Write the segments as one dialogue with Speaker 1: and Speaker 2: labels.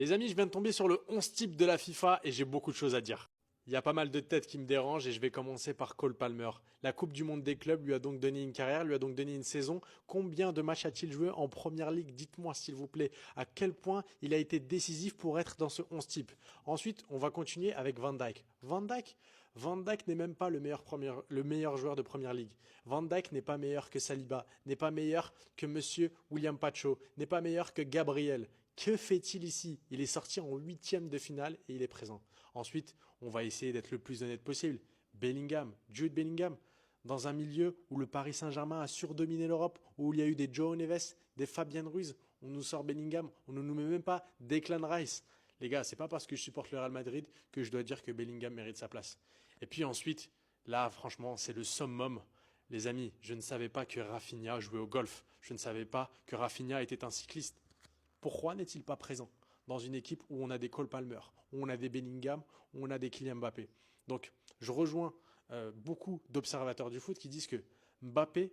Speaker 1: Les amis, je viens de tomber sur le 11 type de la FIFA et j'ai beaucoup de choses à dire. Il y a pas mal de têtes qui me dérangent et je vais commencer par Cole Palmer. La Coupe du Monde des clubs lui a donc donné une carrière, lui a donc donné une saison. Combien de matchs a-t-il joué en Première Ligue? Dites-moi s'il vous plaît à quel point il a été décisif pour être dans ce 11 type. Ensuite, on va continuer avec Van Dijk. Van Dijk n'est même pas le meilleur joueur de Première Ligue. Van Dijk n'est pas meilleur que Saliba, n'est pas meilleur que Monsieur William Pacho, n'est pas meilleur que Gabriel. Que fait-il ici? Il est sorti en huitième de finale et il est présent. Ensuite, on va essayer d'être le plus honnête possible. Bellingham, Jude Bellingham, dans un milieu où le Paris Saint-Germain a surdominé l'Europe, où il y a eu des Joe Neves, des Fabian Ruiz, on nous sort Bellingham, on ne nous met même pas Declan Rice. Les gars, c'est pas parce que je supporte le Real Madrid que je dois dire que Bellingham mérite sa place. Et puis ensuite, là, franchement, c'est le summum. Les amis, je ne savais pas que Rafinha jouait au golf. Je ne savais pas que Rafinha était un cycliste. Pourquoi n'est-il pas présent dans une équipe où on a des Cole Palmer, où on a des Bellingham, où on a des Kylian Mbappé? Donc, je rejoins beaucoup d'observateurs du foot qui disent que Mbappé,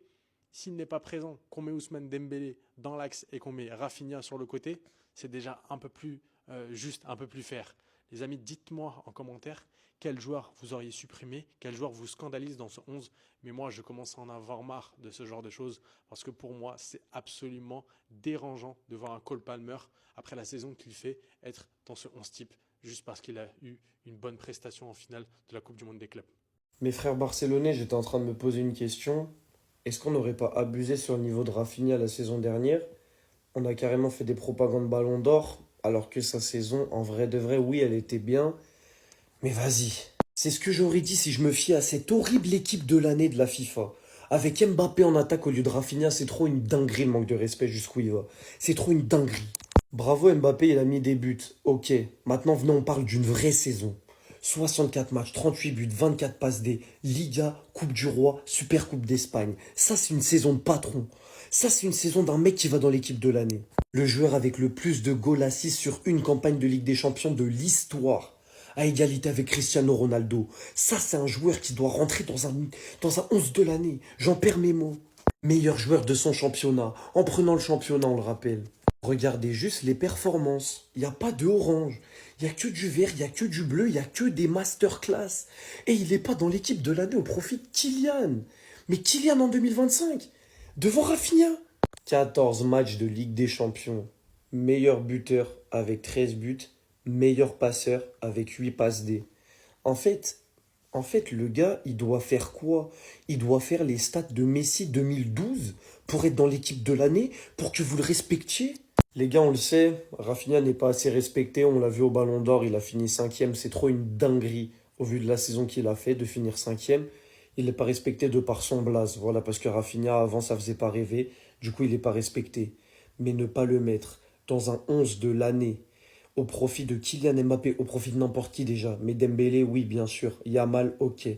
Speaker 1: s'il n'est pas présent, qu'on met Ousmane Dembélé dans l'axe et qu'on met Rafinha sur le côté, c'est déjà un peu plus juste, un peu plus fair. Les amis, dites-moi en commentaire quel joueur vous auriez supprimé, quel joueur vous scandalise dans ce 11. Mais moi, je commence à en avoir marre de ce genre de choses parce que pour moi, c'est absolument dérangeant de voir un Cole Palmer, après la saison qu'il fait, être dans ce 11 type juste parce qu'il a eu une bonne prestation en finale de la Coupe du Monde des clubs.
Speaker 2: Mes frères barcelonais, j'étais en train de me poser une question. Est-ce qu'on n'aurait pas abusé sur le niveau de Rafinha la saison dernière? On a carrément fait des propagandes ballon d'or, alors que sa saison, en vrai de vrai, oui, elle était bien. Mais vas-y. C'est ce que j'aurais dit si je me fiais à cette horrible équipe de l'année de la FIFA. Avec Mbappé en attaque au lieu de Rafinha, c'est trop une dinguerie le manque de respect jusqu'où il va. C'est trop une dinguerie. Bravo Mbappé, il a mis des buts. Ok, maintenant venons, on parle d'une vraie saison. 64 matchs, 38 buts, 24 passes D, Liga, Coupe du Roi, Super Coupe d'Espagne. Ça, c'est une saison de patron. Ça, c'est une saison d'un mec qui va dans l'équipe de l'année. Le joueur avec le plus de goals assists sur une campagne de Ligue des Champions de l'histoire. À égalité avec Cristiano Ronaldo. Ça, c'est un joueur qui doit rentrer dans un 11 de l'année. J'en perds mes mots. Meilleur joueur de son championnat. En prenant le championnat, on le rappelle. Regardez juste les performances. Il n'y a pas de orange. Il n'y a que du vert, il n'y a que du bleu, il n'y a que des masterclass. Et il n'est pas dans l'équipe de l'année au profit de Kylian. Mais Kylian en 2025, devant Rafinha. 14 matchs de Ligue des Champions. Meilleur buteur avec 13 buts. Meilleur passeur avec 8 passes D. En fait, le gars, il doit faire quoi? Il doit faire les stats de Messi 2012 pour être dans l'équipe de l'année, pour que vous le respectiez. Les gars, on le sait, Rafinha n'est pas assez respecté. On l'a vu au Ballon d'Or, il a fini cinquième. C'est trop une dinguerie au vu de la saison qu'il a fait de finir cinquième. Il n'est pas respecté de par son blaze. Voilà, parce que Rafinha, avant, ça faisait pas rêver. Du coup, il n'est pas respecté. Mais ne pas le mettre dans un 11 de l'année, au profit de Kylian Mbappé, au profit de n'importe qui déjà. Mais Dembélé, oui, bien sûr. Yamal, ok.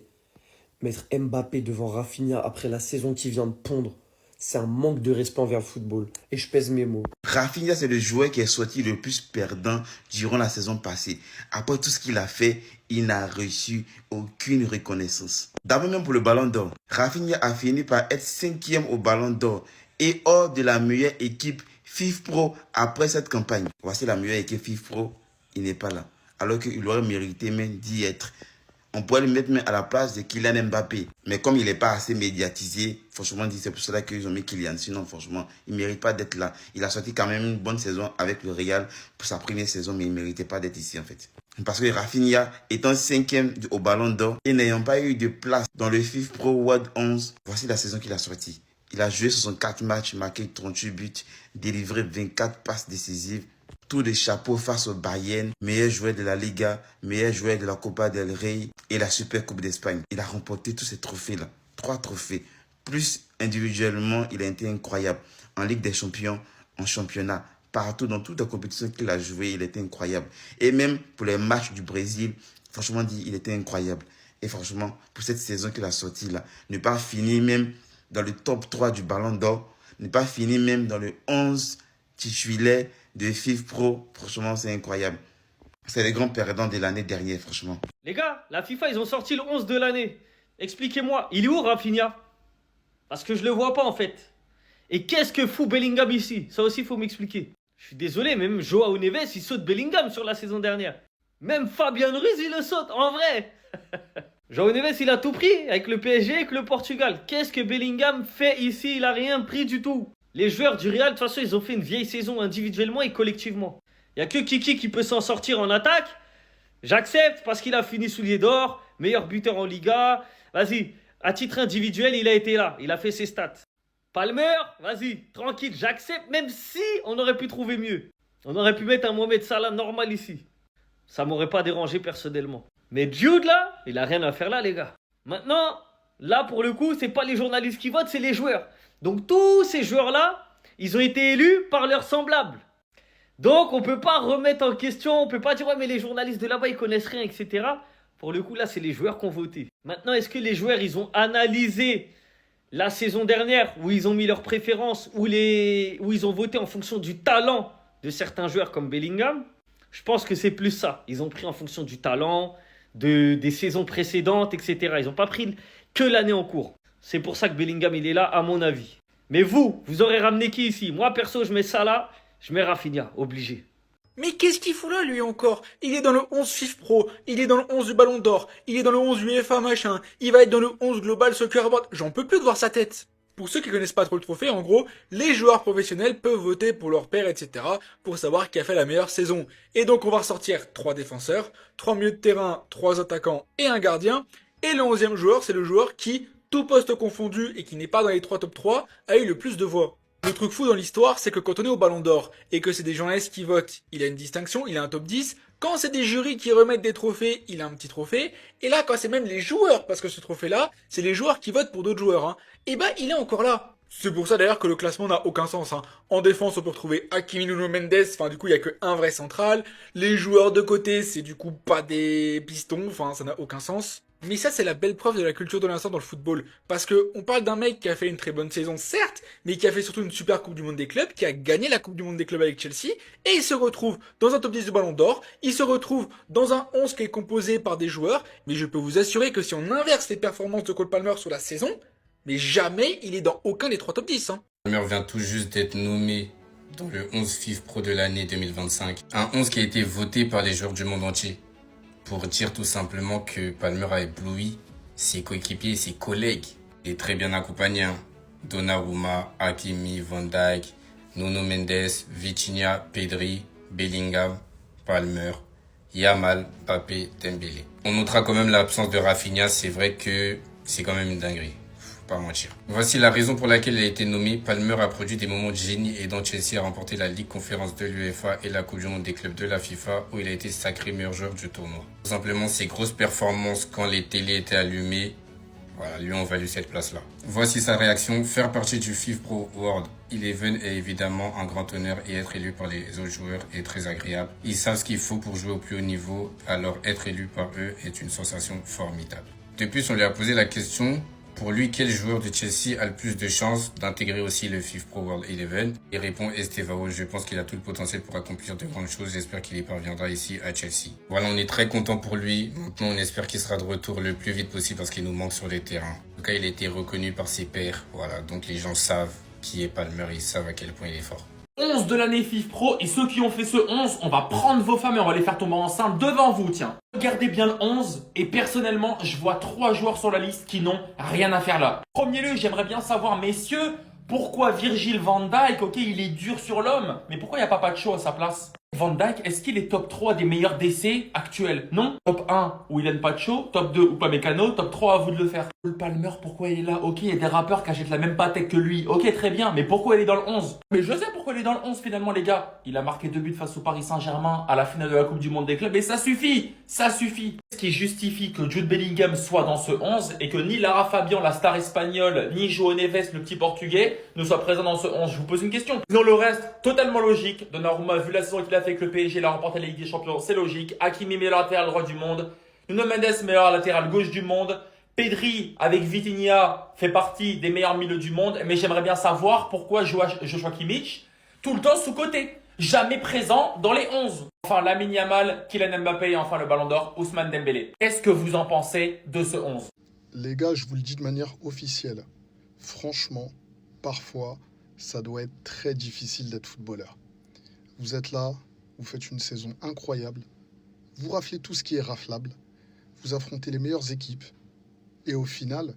Speaker 2: Mettre Mbappé devant Rafinha après la saison qui vient de pondre, c'est un manque de respect envers le football. Et je pèse mes mots.
Speaker 3: Rafinha, c'est le joueur qui est sorti le plus perdant durant la saison passée. Après tout ce qu'il a fait, il n'a reçu aucune reconnaissance. D'abord même pour le Ballon d'Or, Rafinha a fini par être cinquième au Ballon d'Or et hors de la meilleure équipe FIFPro après cette campagne. Voici la meilleure équipe FIFPro, il n'est pas là. Alors qu'il aurait mérité même d'y être. On pourrait le mettre même à la place de Kylian Mbappé. Mais comme il n'est pas assez médiatisé, franchement, c'est pour cela qu'ils ont mis Kylian. Sinon, franchement, il ne mérite pas d'être là. Il a sorti quand même une bonne saison avec le Real pour sa première saison, mais il ne méritait pas d'être ici en fait. Parce que Rafinha, étant cinquième au Ballon d'Or et n'ayant pas eu de place dans le FIFA Pro World 11, voici la saison qu'il a sorti. Il a joué 64 matchs, marqué 38 buts, délivré 24 passes décisives. Tout de chapeau face au Bayern, meilleur joueur de la Liga, meilleur joueur de la Copa del Rey et la Super Coupe d'Espagne. Il a remporté tous ces trophées-là. 3 trophées. Plus individuellement, il a été incroyable. En Ligue des Champions, en championnat, partout dans toutes les compétitions qu'il a joué, il était incroyable. Et même pour les matchs du Brésil, franchement dit, il était incroyable. Et franchement, pour cette saison qu'il a sortie là, ne pas finir même dans le top 3 du Ballon d'Or, ne pas finir même dans le 11 titulaire de FIFPro, franchement, c'est incroyable. C'est les grands perdants de l'année dernière, franchement.
Speaker 4: Les gars, la FIFA, ils ont sorti le 11 de l'année. Expliquez-moi, il est où Rafinha? Parce que je le vois pas en fait. Et qu'est-ce que fout Bellingham ici? Ça aussi, il faut m'expliquer. Je suis désolé, même Joao Neves, il saute Bellingham sur la saison dernière. Même Fabian Ruiz, il le saute, en vrai. Joao Neves, il a tout pris avec le PSG, avec le Portugal. Qu'est-ce que Bellingham fait ici? Il a rien pris du tout. Les joueurs du Real, de toute façon, ils ont fait une vieille saison individuellement et collectivement. Il n'y a que Kiki qui peut s'en sortir en attaque. J'accepte parce qu'il a fini soulier d'or, meilleur buteur en Liga. Vas-y, à titre individuel, il a été là. Il a fait ses stats. Palmer, vas-y, tranquille, j'accepte, même si on aurait pu trouver mieux. On aurait pu mettre un Mohamed Salah normal ici. Ça m'aurait pas dérangé personnellement. Mais Jude là, il a rien à faire là, les gars. Maintenant, là pour le coup, c'est pas les journalistes qui votent, c'est les joueurs. Donc tous ces joueurs-là, ils ont été élus par leurs semblables. Donc on peut pas remettre en question, on peut pas dire ouais mais les journalistes de là-bas ils connaissent rien, etc. Pour le coup là, c'est les joueurs qui ont voté. Maintenant, est-ce que les joueurs ils ont analysé la saison dernière où ils ont mis leurs préférences, où ils ont voté en fonction du talent de certains joueurs comme Bellingham? Je pense que c'est plus ça. Ils ont pris en fonction du talent, des saisons précédentes, etc. Ils n'ont pas pris que l'année en cours. C'est pour ça que Bellingham, il est là, à mon avis. Mais vous aurez ramené qui ici? Moi, perso, je mets Salah, je mets Rafinha, obligé.
Speaker 5: Mais qu'est-ce qu'il fout là, lui, encore? Il est dans le 11 FIF Pro, il est dans le 11 du Ballon d'Or, il est dans le 11 UEFA machin, il va être dans le 11 Global Soccer Award. J'en peux plus de voir sa tête. Pour ceux qui connaissent pas trop le trophée, en gros, les joueurs professionnels peuvent voter pour leur père, etc. pour savoir qui a fait la meilleure saison. Et donc on va ressortir 3 défenseurs, 3 milieux de terrain, 3 attaquants et un gardien. Et le 11e joueur, c'est le joueur qui, tout poste confondu et qui n'est pas dans les 3 top 3, a eu le plus de voix. Le truc fou dans l'histoire, c'est que quand on est au Ballon d'Or et que c'est des journalistes qui votent, il a une distinction, il a un top 10. Quand c'est des jurys qui remettent des trophées, il a un petit trophée. Et là, quand c'est même les joueurs, parce que ce trophée-là, c'est les joueurs qui votent pour d'autres joueurs, hein, et ben il est encore là. C'est pour ça d'ailleurs que le classement n'a aucun sens. Hein. En défense, on peut retrouver Hakimi, Nuno Mendes, enfin du coup il y a que un vrai central. Les joueurs de côté, c'est du coup pas des pistons, enfin ça n'a aucun sens. Mais ça, c'est la belle preuve de la culture de l'instant dans le football. Parce que on parle d'un mec qui a fait une très bonne saison, certes, mais qui a fait surtout une super Coupe du Monde des clubs, qui a gagné la Coupe du Monde des clubs avec Chelsea, et il se retrouve dans un top 10 du Ballon d'Or, il se retrouve dans un 11 qui est composé par des joueurs, mais je peux vous assurer que si on inverse les performances de Cole Palmer sur la saison, mais jamais il est dans aucun des 3 top 10. Hein.
Speaker 6: Palmer vient tout juste d'être nommé dans le 11 FIF Pro de l'année 2025. Un 11 qui a été voté par les joueurs du monde entier. Pour dire tout simplement que Palmer a ébloui ses coéquipiers et ses collègues. Il est très bien accompagné. Hein. Donnarumma, Hakimi, Van Dijk, Nuno Mendes, Vitinha, Pedri, Bellingham, Palmer, Yamal, Mbappé, Dembélé. On notera quand même l'absence de Rafinha. C'est vrai que c'est quand même une dinguerie. Pas mentir. Voici la raison pour laquelle il a été nommé. Palmer a produit des moments de génie aidant Chelsea à remporter la Ligue Conférence de l'UEFA et la Coupe du Monde des clubs de la FIFA où il a été sacré meilleur joueur du tournoi. Tout simplement ses grosses performances quand les télés étaient allumées, voilà, lui ont valu cette place-là. Voici sa réaction. Faire partie du FIF Pro World 11 est évidemment un grand honneur et être élu par les autres joueurs est très agréable. Ils savent ce qu'il faut pour jouer au plus haut niveau, alors être élu par eux est une sensation formidable. De plus, on lui a posé la question: pour lui, quel joueur de Chelsea a le plus de chances d'intégrer aussi le FIF Pro World 11? Il répond Estevao. Je pense qu'il a tout le potentiel pour accomplir de grandes choses. J'espère qu'il y parviendra ici à Chelsea. Voilà, on est très content pour lui. Maintenant, on espère qu'il sera de retour le plus vite possible parce qu'il nous manque sur les terrains. En tout cas, il a été reconnu par ses pairs. Voilà, donc les gens savent qui est Palmer. Ils savent à quel point il est fort.
Speaker 7: 11 de l'année FIF Pro, et ceux qui ont fait ce 11, on va prendre vos femmes et on va les faire tomber enceintes devant vous, tiens. Regardez bien le 11, et personnellement, je vois 3 joueurs sur la liste qui n'ont rien à faire là. Premier lieu, j'aimerais bien savoir, messieurs, pourquoi Virgil van Dijk, ok, il est dur sur l'homme, mais pourquoi il n'y a pas Pacho à sa place? Van Dijk, est-ce qu'il est top 3 des meilleurs DC actuels? Non. Top 1, William Pacho, top 2, Upamecano, top 3, à vous de le faire. Cole Palmer, pourquoi il est là? Ok, il y a des rappeurs qui achètent la même patek que lui. Ok, très bien, mais pourquoi il est dans le 11? Mais je sais pourquoi il est dans le 11 finalement, les gars. Il a marqué 2 buts face au Paris Saint-Germain à la finale de la Coupe du Monde des clubs, et ça suffit. Ça suffit. Ce qui justifie que Jude Bellingham soit dans ce 11 et que ni Lara Fabian, la star espagnole, ni João Neves, le petit portugais, ne soient présents dans ce 11. Je vous pose une question. Dans le reste, totalement logique. Donnarumma, vu la saison qu'il a fait avec le PSG, il a remporté la Ligue des Champions, c'est logique. Hakimi, meilleur latéral droit du monde. Nuno Mendes, meilleur latéral gauche du monde. Pedri, avec Vitinha, fait partie des meilleurs milieux du monde. Mais j'aimerais bien savoir pourquoi Joshua Kimmich, tout le temps sous-coté, jamais présent dans les 11. Enfin, Lamine Yamal, Kylian Mbappé et enfin le Ballon d'Or, Ousmane Dembélé. Qu'est-ce que vous en pensez de ce 11?
Speaker 8: Les gars, je vous le dis de manière officielle. Franchement, parfois, ça doit être très difficile d'être footballeur. Vous êtes là, vous faites une saison incroyable, vous raflez tout ce qui est raflable, vous affrontez les meilleures équipes, et au final,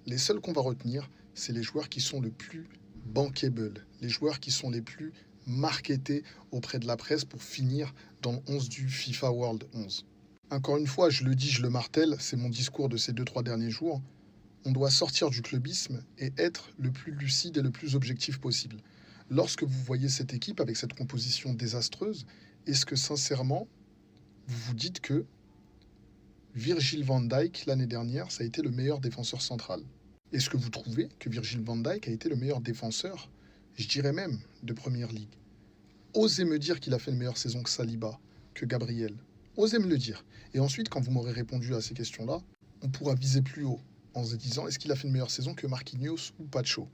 Speaker 8: les seuls qu'on va retenir, c'est les joueurs qui sont le plus bankable, les joueurs qui sont les plus marketés auprès de la presse pour finir dans le 11 du FIFA World 11. Encore une fois, je le dis, je le martèle, c'est mon discours de ces 2-3 derniers jours. On doit sortir du clubisme et être le plus lucide et le plus objectif possible. Lorsque vous voyez cette équipe avec cette composition désastreuse, est-ce que sincèrement, vous vous dites que Virgil van Dijk, l'année dernière, ça a été le meilleur défenseur central? Est-ce que vous trouvez que Virgil van Dijk a été le meilleur défenseur, je dirais même, de Première Ligue? Osez me dire qu'il a fait une meilleure saison que Saliba, que Gabriel. Osez me le dire. Et ensuite, quand vous m'aurez répondu à ces questions-là, on pourra viser plus haut en se disant, est-ce qu'il a fait une meilleure saison que Marquinhos ou Pacho?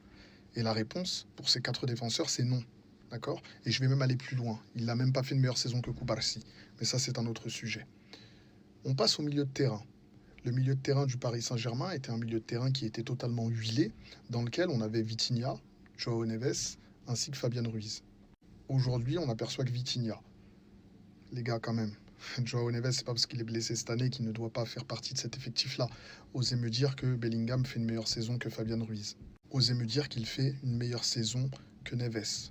Speaker 8: Et la réponse, pour ces 4 défenseurs, c'est non. D'accord? Et je vais même aller plus loin. Il n'a même pas fait une meilleure saison que Koubarsi. Mais ça, c'est un autre sujet. On passe au milieu de terrain. Le milieu de terrain du Paris Saint-Germain était un milieu de terrain qui était totalement huilé, dans lequel on avait Vitinha, Joao Neves, ainsi que Fabian Ruiz. Aujourd'hui, on aperçoit que Vitinha. Les gars, quand même. Joao Neves, c'est pas parce qu'il est blessé cette année qu'il ne doit pas faire partie de cet effectif-là. Osez me dire que Bellingham fait une meilleure saison que Fabian Ruiz. Osez me dire qu'il fait une meilleure saison que Neves.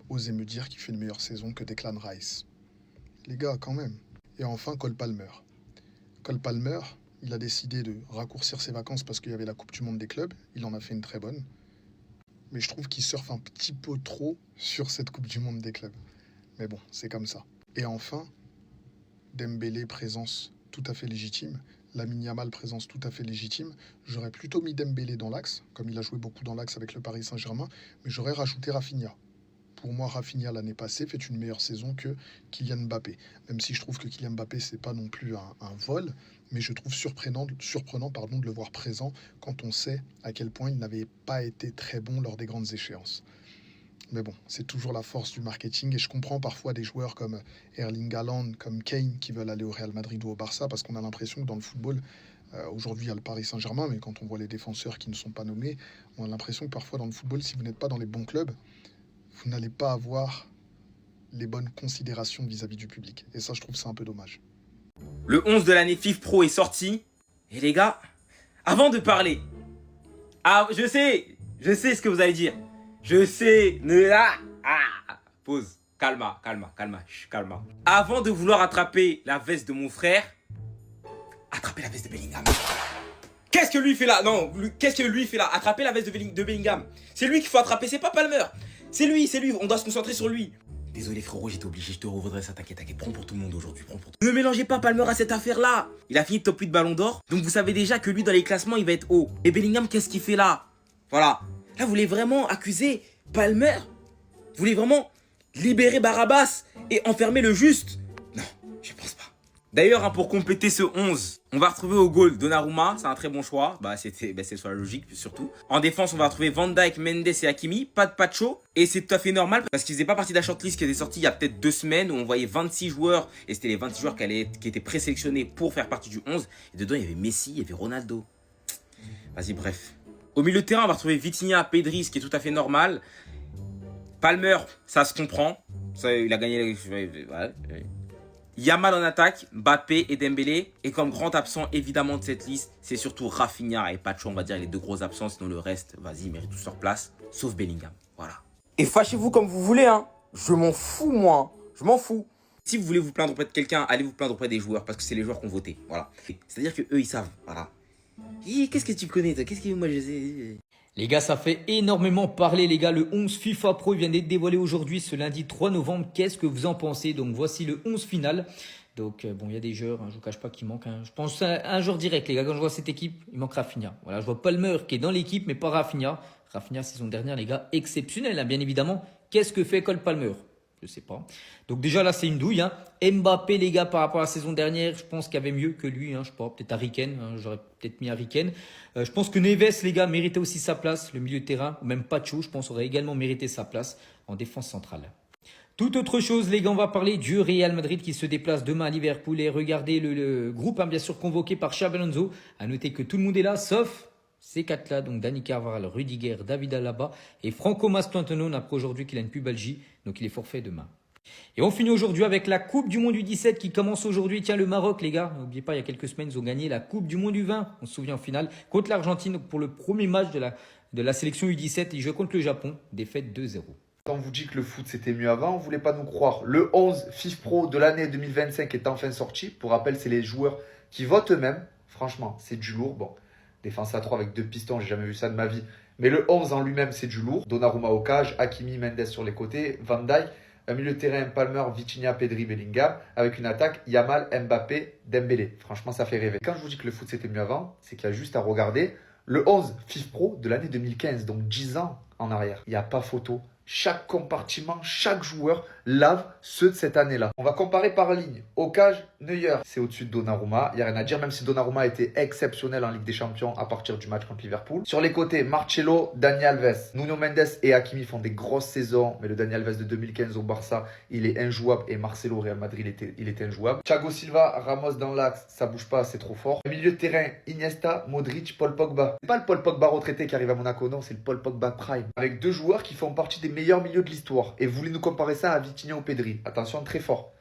Speaker 8: Osez me dire qu'il fait une meilleure saison que Declan Rice. Les gars, quand même. Et enfin, Cole Palmer. Cole Palmer, il a décidé de raccourcir ses vacances parce qu'il y avait la Coupe du Monde des clubs. Il en a fait une très bonne. Mais je trouve qu'il surfe un petit peu trop sur cette Coupe du Monde des clubs. Mais bon, c'est comme ça. Et enfin, Dembélé, présence tout à fait légitime. Lamine Yamal, présence tout à fait légitime. J'aurais plutôt mis Dembélé dans l'axe, comme il a joué beaucoup dans l'axe avec le Paris Saint-Germain, mais j'aurais rajouté Rafinha. Pour moi, Rafinha, l'année passée, fait une meilleure saison que Kylian Mbappé. Même si je trouve que Kylian Mbappé, c'est pas non plus un vol, mais je trouve surprenant de le voir présent quand on sait à quel point il n'avait pas été très bon lors des grandes échéances. Mais bon, c'est toujours la force du marketing et je comprends parfois des joueurs comme Erling Haaland, comme Kane qui veulent aller au Real Madrid ou au Barça parce qu'on a l'impression que dans le football, aujourd'hui il y a le Paris Saint-Germain, mais quand on voit les défenseurs qui ne sont pas nommés, on a l'impression que parfois dans le football, si vous n'êtes pas dans les bons clubs, vous n'allez pas avoir les bonnes considérations vis-à-vis du public. Et ça, je trouve ça un peu dommage.
Speaker 9: Le 11 de l'année FIFA Pro est sorti. Et les gars, avant de parler, je sais ce que vous allez dire. Je sais, pause, calma. Avant de vouloir attraper la veste de mon frère, attraper la veste de Bellingham. Qu'est-ce que lui fait là? Non, qu'est-ce que lui fait là? Attraper la veste de Bellingham. C'est lui qu'il faut attraper, c'est pas Palmer. C'est lui, on doit se concentrer sur lui. Désolé frérot, j'étais obligé, je te revaudrais ça, t'inquiète, prends pour tout le monde aujourd'hui, Ne mélangez pas Palmer à cette affaire-là. Il a fini top 8 Ballon d'Or, donc vous savez déjà que lui dans les classements, il va être haut. Et Bellingham, qu'est-ce qu'il fait là? Voilà. Là, vous voulez vraiment accuser Palmer? Vous voulez vraiment libérer Barabbas et enfermer le juste? Non, je pense pas. D'ailleurs, pour compléter ce 11, on va retrouver au goal Donnarumma, c'est un très bon choix. C'est sur la logique surtout. En défense, on va retrouver Van Dijk, Mendes et Hakimi, pas de Pacho. Et c'est tout à fait normal parce qu'ils faisaient pas partie de la shortlist qui était sortie il y a peut-être 2 semaines où on voyait 26 joueurs. Et c'était les 26 joueurs qui étaient présélectionnés pour faire partie du 11. Et dedans, il y avait Messi, il y avait Ronaldo. Vas-y, bref. Au milieu de terrain, on va retrouver Vitinha, Pedri, ce qui est tout à fait normal. Palmer, ça se comprend. Ça, il a gagné. Voilà. Yamal en attaque, Mbappé et Dembélé. Et comme grand absent évidemment de cette liste, c'est surtout Rafinha et Pacho, on va dire les 2 gros absents. Sinon le reste, vas-y, ils méritent tous leur place. Sauf Bellingham, voilà. Et fâchez-vous comme vous voulez, hein. Je m'en fous, moi. Je m'en fous. Si vous voulez vous plaindre auprès de quelqu'un, allez vous plaindre auprès des joueurs. Parce que c'est les joueurs qui ont voté, voilà. C'est-à-dire qu'eux, ils savent, voilà. Qu'est-ce que tu connais, toi? Qu'est-ce que moi je sais?
Speaker 10: Les gars, ça fait énormément parler, les gars. Le 11 FIFA Pro il vient d'être dévoilé aujourd'hui, ce lundi 3 novembre. Qu'est-ce que vous en pensez? Donc, voici le 11 final. Donc, bon, il y a des joueurs, je ne vous cache pas qu'il manque. Je pense à un joueur direct, les gars. Quand je vois cette équipe, il manque Rafinha. Voilà, je vois Palmer qui est dans l'équipe, mais pas Rafinha. Rafinha, saison dernière, les gars, exceptionnel, hein, bien évidemment. Qu'est-ce que fait Cole Palmer? Je sais pas. Donc déjà là, c'est une douille. Hein. Mbappé, les gars, par rapport à la saison dernière, je pense qu'il y avait mieux que lui. Hein. Je sais pas, peut-être Harry Kane. Hein. J'aurais peut-être mis Harry Kane. Je pense que Neves, les gars, méritait aussi sa place. Le milieu de terrain, ou même Pacho, je pense, aurait également mérité sa place en défense centrale. Toute autre chose, les gars, on va parler du Real Madrid qui se déplace demain à Liverpool. Et regardez le groupe, hein, bien sûr, convoqué par Xabi Alonso. À noter que tout le monde est là, sauf ces 4-là, donc Dani Carvajal, Rudiger, David Alaba et Franco Mastantuono. On apprend aujourd'hui qu'il a une pubalgie. Donc il est forfait demain. Et on finit aujourd'hui avec la Coupe du Monde U17 qui commence aujourd'hui. Tiens, le Maroc, les gars, n'oubliez pas, il y a quelques semaines, ils ont gagné la Coupe du Monde U20. On se souvient en finale contre l'Argentine pour le premier match de la sélection U17. Ils jouent contre le Japon, défaite 2-0.
Speaker 11: Quand on vous dit que le foot c'était mieux avant, on voulait pas nous croire. Le 11 FIFPro de l'année 2025 est enfin sorti. Pour rappel, c'est les joueurs qui votent eux-mêmes. Franchement, c'est du lourd. Bon, défense à 3 avec 2 pistons, j'ai jamais vu ça de ma vie. Mais le 11 en lui-même, c'est du lourd. Donnarumma au cage, Hakimi, Mendes sur les côtés, Van Dijk. Un milieu de terrain, Palmer, Vitinha, Pedri, Bellingham, avec une attaque, Yamal, Mbappé, Dembélé. Franchement, ça fait rêver. Quand je vous dis que le foot c'était mieux avant, c'est qu'il y a juste à regarder le 11 FIFPro de l'année 2015, donc 10 ans en arrière. Il n'y a pas photo. Chaque compartiment, chaque joueur lave ceux de cette année-là. On va comparer par ligne. Ocage, Neuer, c'est au-dessus de Donnarumma. Il n'y a rien à dire, même si Donnarumma a été exceptionnel en Ligue des Champions à partir du match contre Liverpool. Sur les côtés, Marcelo, Dani Alves. Nuno Mendes et Hakimi font des grosses saisons, mais le Dani Alves de 2015 au Barça, il est injouable. Et Marcelo au Real Madrid, il était injouable. Thiago Silva, Ramos dans l'axe, ça bouge pas, c'est trop fort. Le milieu de terrain, Iniesta, Modric, Paul Pogba. C'est pas le Paul Pogba retraité qui arrive à Monaco, non, c'est le Paul Pogba Prime. Avec 2 joueurs qui font partie des meilleurs milieux de l'histoire. Et vous voulez nous comparer ça à Vitinha ou Pedri. Attention, très fort.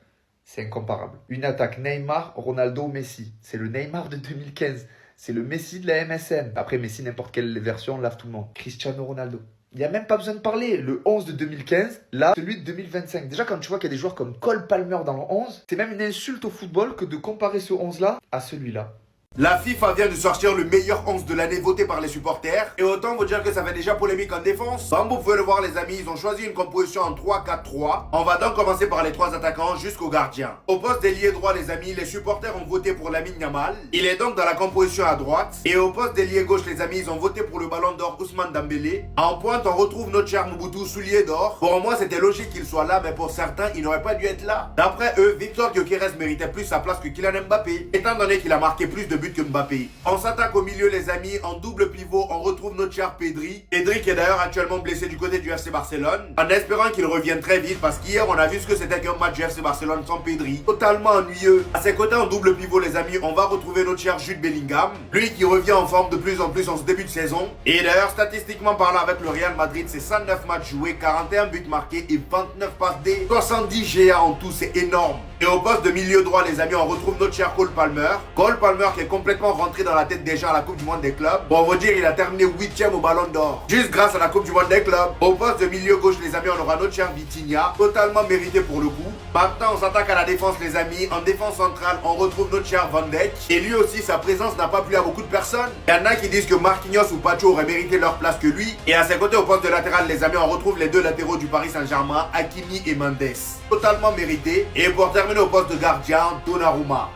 Speaker 11: C'est incomparable. Une attaque Neymar, Ronaldo, Messi. C'est le Neymar de 2015. C'est le Messi de la MSN. Après Messi, n'importe quelle version, lave tout le monde. Cristiano Ronaldo. Il n'y a même pas besoin de parler. Le 11 de 2015, là, celui de 2025. Déjà, quand tu vois qu'il y a des joueurs comme Cole Palmer dans le 11, c'est même une insulte au football que de comparer ce 11-là à celui-là.
Speaker 12: La FIFA vient de sortir le meilleur 11 de l'année voté par les supporters. Et autant vous dire que ça fait déjà polémique en défense. Comme vous pouvez le voir les amis, ils ont choisi une composition en 3-4-3. On va donc commencer par les 3 attaquants jusqu'au gardien. Au poste d'ailier droit les amis, les supporters ont voté pour Lamine Yamal. Il est donc dans la composition à droite. Et au poste d'ailier gauche les amis, ils ont voté pour le ballon d'or Ousmane Dembélé. En pointe on retrouve notre cher Mobutu, soulier d'or. Pour moi c'était logique qu'il soit là, mais pour certains il n'aurait pas dû être là. D'après eux, Victor Gyökeres méritait plus sa place que Kylian Mbappé, étant donné qu'il a marqué plus de buts que Mbappé. On s'attaque au milieu les amis, en double pivot on retrouve notre cher Pedri. Pedri qui est d'ailleurs actuellement blessé du côté du FC Barcelone, en espérant qu'il revienne très vite parce qu'hier on a vu ce que c'était qu'un match du FC Barcelone sans Pedri, totalement ennuyeux. À ses côtés en double pivot les amis, on va retrouver notre cher Jude Bellingham, lui qui revient en forme de plus en plus en ce début de saison. Et d'ailleurs statistiquement parlant avec le Real Madrid, c'est 109 matchs joués, 41 buts marqués et 29 passes D, 70 GA en tout, c'est énorme. Et au poste de milieu droit les amis, on retrouve notre cher Cole Palmer. Cole Palmer qui est complètement rentré dans la tête déjà à la Coupe du Monde des clubs. Pour vous dire, il a terminé 8ème au Ballon d'Or, juste grâce à la Coupe du Monde des clubs. Au poste de milieu gauche les amis, on aura notre cher Vitinha, totalement mérité pour le coup. Maintenant on s'attaque à la défense les amis. En défense centrale, on retrouve notre cher Van Dijk. Et lui aussi, sa présence n'a pas plu à beaucoup de personnes. Il y en a qui disent que Marquinhos ou Pacho auraient mérité leur place que lui. Et à ses côtés au poste de latéral les amis, on retrouve les 2 latéraux du Paris Saint-Germain, Hakimi et Mendes. Totalement mérité. Et pour terminer au poste de gardien, Donnarumma.